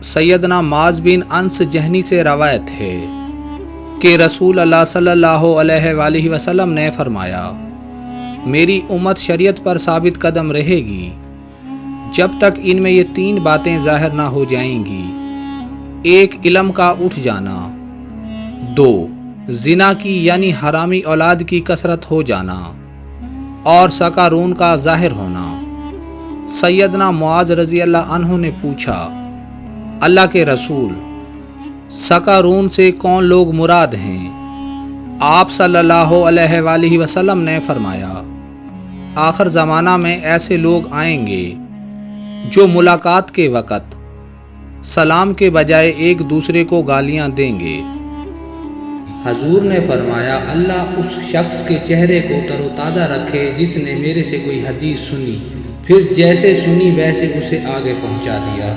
سیدنا معاذ بن انس جہنی سے روایت ہے کہ رسول اللہ صلی اللہ علیہ وآلہ وسلم نے فرمایا، میری امت شریعت پر ثابت قدم رہے گی جب تک ان میں یہ 3 باتیں ظاہر نہ ہو جائیں گی: 1 علم کا اٹھ جانا، 2 زنا کی یعنی حرامی اولاد کی کثرت ہو جانا، اور سکارون کا ظاہر ہونا۔ سیدنا معاذ رضی اللہ عنہ نے پوچھا، اللہ کے رسول، سکارون سے کون لوگ مراد ہیں؟ آپ صلی اللہ علیہ وآلہ وسلم نے فرمایا، آخر زمانہ میں ایسے لوگ آئیں گے جو ملاقات کے وقت سلام کے بجائے ایک دوسرے کو گالیاں دیں گے۔ حضور نے فرمایا، اللہ اس شخص کے چہرے کو تر و تازہ رکھے جس نے میرے سے کوئی حدیث سنی، پھر جیسے سنی ویسے اسے آگے پہنچا دیا۔